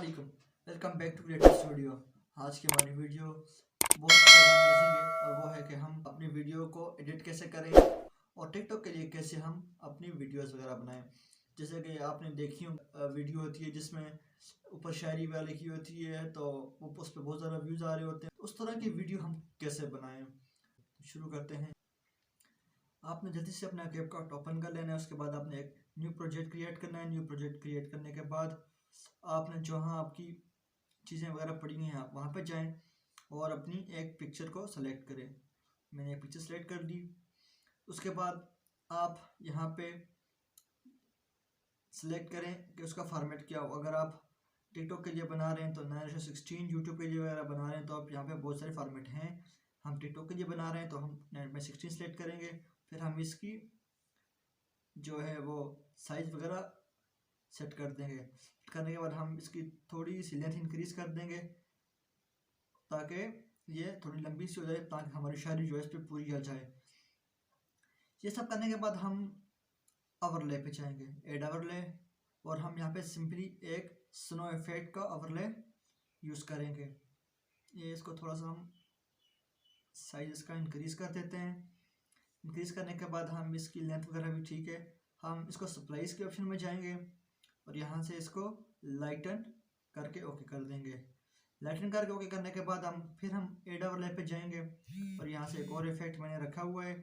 अस्सलामुअलैकुम, welcome back to latest video. आज की हमारी वीडियो बहुत ज़्यादा अमेजिंग है और वो है कि हम अपनी वीडियो को एडिट कैसे करें और टिकटॉक के लिए कैसे हम अपनी वीडियोस वगैरह बनाएं। जैसे कि आपने देखी वीडियो होती है जिसमें ऊपर शायरी वाली लिखी होती है तो वो उस पर बहुत ज़्यादा व्यूज़ आ रहे होते हैं। उस तरह की वीडियो हम कैसे बनाएं, शुरू करते हैं। आपने जल्दी से अपना कैपकट ओपन कर लेना है। उसके बाद आपने एक न्यू प्रोजेक्ट क्रिएट करना है। न्यू प्रोजेक्ट क्रिएट करने के बाद आपने जहाँ आपकी चीज़ें वगैरह पड़ी हैं आप वहाँ पर जाएं और अपनी एक पिक्चर को सेलेक्ट करें। मैंने एक पिक्चर सेलेक्ट कर ली। उसके बाद आप यहाँ पे सेलेक्ट करें कि उसका फॉर्मेट क्या हो। अगर आप टिकटॉक के लिए बना रहे हैं तो 9:16, यूट्यूब के लिए वगैरह बना रहे हैं तो आप यहाँ पे बहुत सारे फॉर्मेट हैं। हम टिकटॉक के लिए बना रहे हैं तो हम 9:16 सेलेक्ट करेंगे। फिर हम इसकी जो है वो साइज़ वगैरह सेट कर देंगे। सेट करने के बाद हम इसकी थोड़ी सी लेंथ इंक्रीज कर देंगे ताकि ये थोड़ी लंबी सी हो जाए, ताकि हमारी शायरी जो है इस पर पूरी आ जाए। ये सब करने के बाद हम ओवरले पे जाएंगे, एड ओवरले, और हम यहाँ पे सिंपली एक स्नो इफेक्ट का ओवरले यूज़ करेंगे। ये इसको थोड़ा सा हम साइज इसका इंक्रीज़ कर देते हैं। इंक्रीज़ करने के बाद हम इसकी लेंथ वगैरह भी ठीक है। हम इसको स्प्लाइस के ऑप्शन में जाएंगे और यहाँ से इसको लाइटन करके ओके कर देंगे। लाइटन करके ओके करने के बाद हम एड ओवरले पे जाएंगे और यहाँ से एक और इफेक्ट मैंने रखा हुआ है,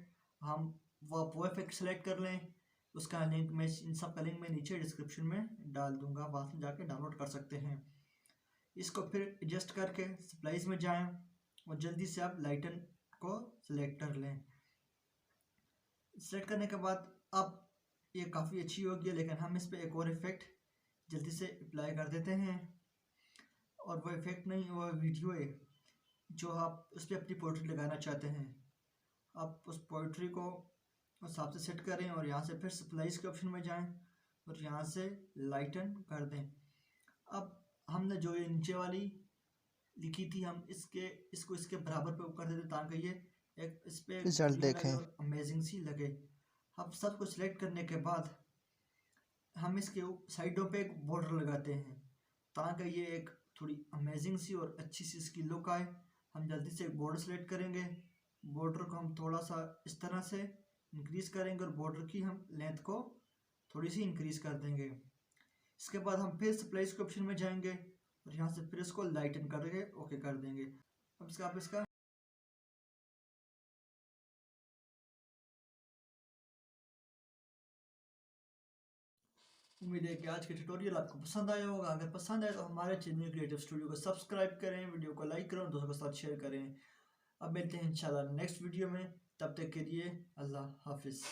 हम वो इफेक्ट सेलेक्ट कर लें। उसका लिंक मैं इन सब का लिंक मैं नीचे डिस्क्रिप्शन में डाल दूंगा, वहाँ से जाके डाउनलोड कर सकते हैं। इसको फिर एडजस्ट करके स्प्लाइस में जाएं और जल्दी से आप लाइटन को सिलेक्ट कर लें। सेलेक्ट करने के बाद अब ये काफ़ी अच्छी होगी, लेकिन हम इस पर एक और इफेक्ट जल्दी से अप्लाई कर देते हैं। और वो इफेक्ट नहीं, वो वीडियो है जो आप उस पर अपनी पोइट्री लगाना चाहते हैं। आप उस पोइट्री को उस हिसाब से सेट करें और यहाँ से फिर स्प्लाइस के ऑप्शन में जाएं और यहाँ से लाइटन कर दें। अब हमने जो ये नीचे वाली लिखी थी हम इसको इसके बराबर पे कर देते ताकि ये एक इस पे रिजल्ट ग्रीन लगे देखें। और अमेजिंग सी लगे। अब सब कुछ सिलेक्ट करने के बाद हम इसके साइडों पे एक बॉर्डर लगाते हैं ताकि ये एक थोड़ी अमेजिंग सी और अच्छी सी इसकी लुक आए। हम जल्दी से एक बॉर्डर सेलेक्ट करेंगे। बॉर्डर को हम थोड़ा सा इस तरह से इंक्रीज करेंगे और बॉर्डर की हम लेंथ को थोड़ी सी इंक्रीज कर देंगे। इसके बाद हम फिर स्प्लाइस के ऑप्शन में जाएंगे और यहाँ से फिर इसको लाइटन करके ओके कर देंगे। अब इसका उम्मीद है कि आज के ट्यूटोरियल आपको पसंद आया होगा। अगर पसंद आए तो हमारे चैनल क्रिएटिव स्टूडियो को सब्सक्राइब करें, वीडियो को लाइक करें और दोस्तों के साथ शेयर करें। अब मिलते हैं इंशाल्लाह नेक्स्ट वीडियो में, तब तक के लिए अल्लाह हाफिज़।